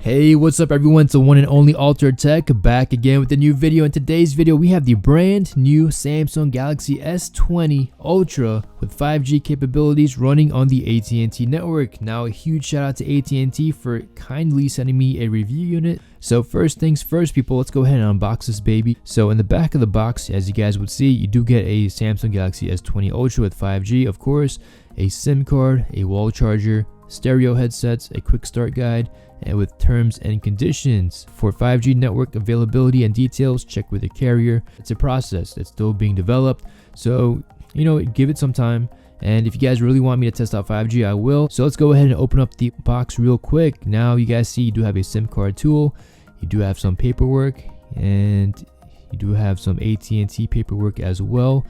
Hey, what's up everyone? It's the one and only Altered Tech back again with a new video. In today's video, we have the brand new Samsung Galaxy S20 Ultra with 5G capabilities running on the AT&T network. Now, a huge shout out to AT&T for kindly sending me a review unit. So first things first, people, let's go ahead and unbox this baby. So in the back of the box, as you guys would see, you do get a Samsung Galaxy S20 Ultra with 5G, of course, a SIM card, a wall charger, stereo headsets, a quick start guide, and with terms and conditions. For 5G network availability and details, check with the carrier. It's a process that's still being developed, so give it some time. And if you guys really want me to test out 5G, I will. So let's go ahead and open up the box real quick. Now you guys see you do have a SIM card tool, you do have some paperwork, and you do have some AT&T paperwork as well.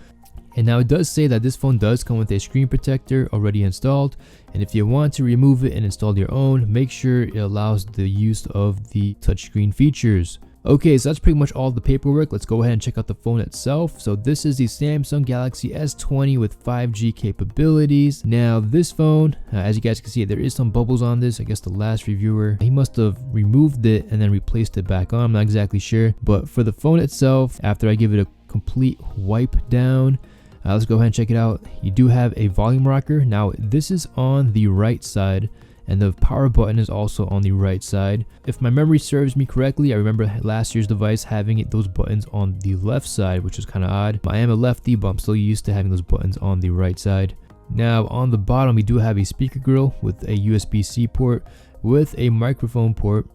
And now it does say that this phone does come with a screen protector already installed, and if you want to remove it and install your own, make sure it allows the use of the touchscreen features. Okay, so that's pretty much all the paperwork. Let's go ahead and check out the phone itself. So this is the Samsung Galaxy S20 with 5G capabilities. Now this phone, as you guys can see, there is some bubbles on this. I guess the last reviewer, he must have removed it and then replaced it back on. I'm not exactly sure, but for the phone itself, after I give it a complete wipe down, let's go ahead and check it out. You do have a volume rocker. Now this is on the right side, and the power button is also on the right side. If my memory serves me correctly, I remember last year's device having those buttons on the left side, which is kind of odd. I am a lefty, but I'm still used to having those buttons on the right side. Now on the bottom, we do have a speaker grill with a USB-C port with a microphone port,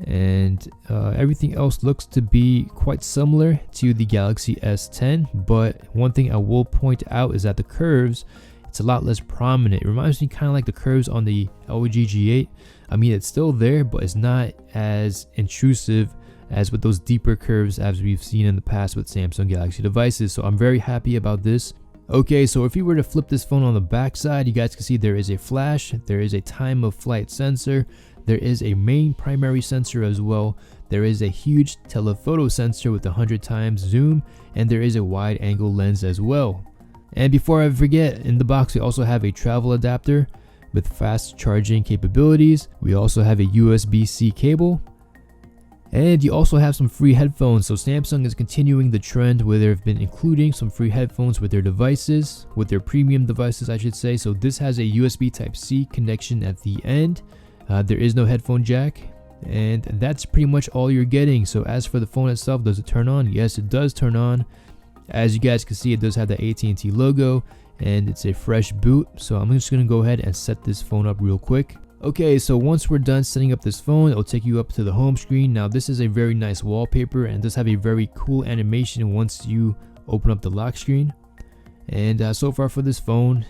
and everything else looks to be quite similar to the Galaxy S10, but one thing I will point out is that the curves, it's a lot less prominent. It reminds me kind of like the curves on the LG G8. I mean, it's still there, but it's not as intrusive as with those deeper curves as we've seen in the past with Samsung Galaxy devices. So I'm very happy about this. Okay, so if you were to flip this phone on the back side, you guys can see there is a flash, there is a time of flight sensor, there is a main primary sensor as well, there is a huge telephoto sensor with 100 times zoom, and there is a wide angle lens as well. And before I forget, in the box we also have a travel adapter with fast charging capabilities. We also have a USB-C cable, and you also have some free headphones. So Samsung is continuing the trend where they've been including some free headphones with their devices, with their premium devices I should say. So this has a USB Type-C connection at the end. There is no headphone jack, and that's pretty much all you're getting. So as for the phone itself, does it turn on? Yes, it does turn on. As you guys can see, it does have the AT&T logo, and it's a fresh boot. So I'm just going to go ahead and set this phone up real quick. Okay, so once we're done setting up this phone, it'll take you up to the home screen. Now this is a very nice wallpaper and does have a very cool animation once you open up the lock screen. And so far for this phone,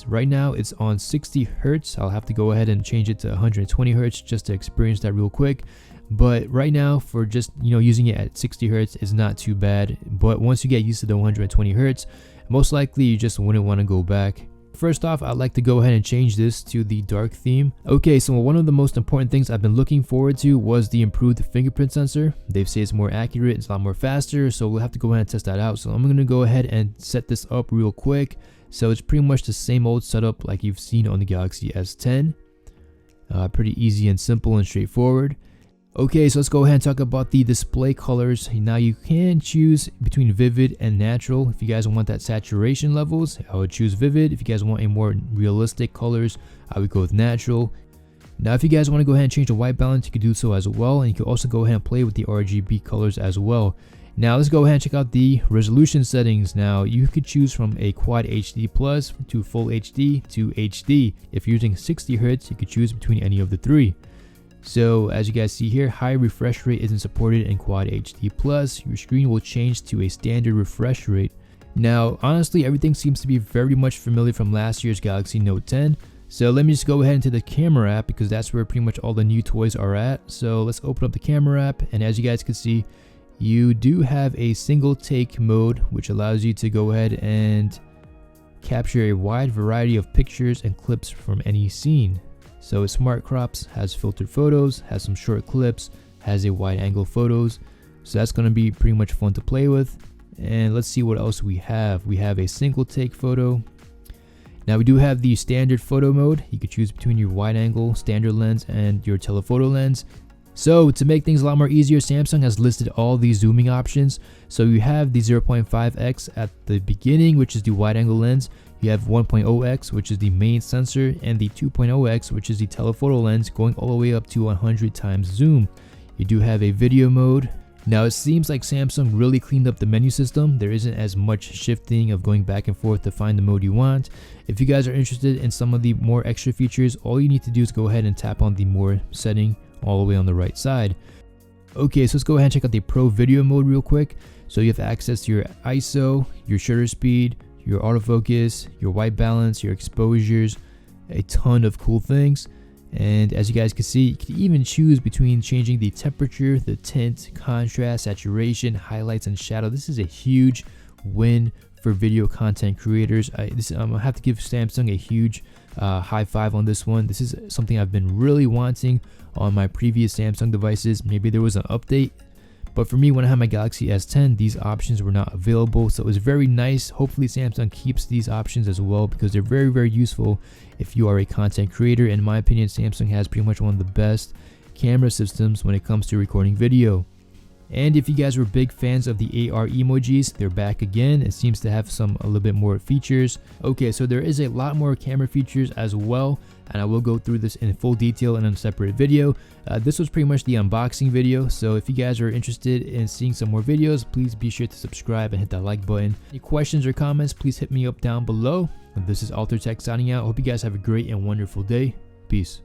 right now it's on 60 Hertz. I'll have to go ahead and change it to 120 Hertz just to experience that real quick. But right now, for just using it at 60 Hertz is not too bad. But once you get used to the 120 Hertz, most likely you just wouldn't want to go back. First off, I'd like to go ahead and change this to the dark theme. Okay, so one of the most important things I've been looking forward to was the improved fingerprint sensor. They say it's more accurate, it's a lot more faster, so we'll have to go ahead and test that out. So I'm going to go ahead and set this up real quick. So it's pretty much the same old setup like you've seen on the Galaxy S10. Pretty easy and simple and straightforward. Okay, so let's go ahead and talk about the display colors. Now you can choose between vivid and natural. If you guys want that saturation levels, I would choose vivid. If you guys want a more realistic colors, I would go with natural. Now if you guys want to go ahead and change the white balance, you can do so as well, and you can also go ahead and play with the RGB colors as well. Now let's go ahead and check out the resolution settings. Now you could choose from a quad HD plus to full HD to HD. If you're using 60 Hertz, you could choose between any of the three. So as you guys see here, high refresh rate isn't supported in Quad HD Plus. Your screen will change to a standard refresh rate. Now honestly, everything seems to be very much familiar from last year's Galaxy Note 10. So let me just go ahead into the camera app because that's where pretty much all the new toys are at. So let's open up the camera app, and as you guys can see, you do have a single take mode, which allows you to go ahead and capture a wide variety of pictures and clips from any scene. So it smart crops, has filtered photos, has some short clips, has a wide angle photos. So that's going to be pretty much fun to play with. And let's see what else we have. We have a single take photo. Now we do have the standard photo mode. You could choose between your wide angle standard lens and your telephoto lens. So to make things a lot more easier, Samsung has listed all these zooming options. So you have the 0.5x at the beginning, which is the wide angle lens. You have 1.0x, which is the main sensor, and the 2.0x, which is the telephoto lens, going all the way up to 100 times zoom. You do have a video mode. Now it seems like Samsung really cleaned up the menu system. There isn't as much shifting of going back and forth to find the mode you want. If you guys are interested in some of the more extra features, all you need to do is go ahead and tap on the more setting all the way on the right side. Okay, so let's go ahead and check out the Pro video mode real quick. So you have access to your ISO, your shutter speed, your autofocus, your white balance, your exposures, a ton of cool things. And as you guys can see, you can even choose between changing the temperature, the tint, contrast, saturation, highlights, and shadow. This is a huge win for video content creators. I'm gonna have to give Samsung a huge high five on this one. This is something I've been really wanting on my previous Samsung devices. Maybe there was an update, but for me, when I had my Galaxy S10, these options were not available. So it was very nice. Hopefully Samsung keeps these options as well, because they're very, very useful if you are a content creator. In my opinion, Samsung has pretty much one of the best camera systems when it comes to recording video. And if you guys were big fans of the AR emojis, they're back again. It seems to have a little bit more features. Okay, so there is a lot more camera features as well, and I will go through this in full detail in a separate video. This was pretty much the unboxing video, so if you guys are interested in seeing some more videos, please be sure to subscribe and hit that like button. Any questions or comments, please hit me up down below. This is Altered Tech signing out. Hope you guys have a great and wonderful day. Peace.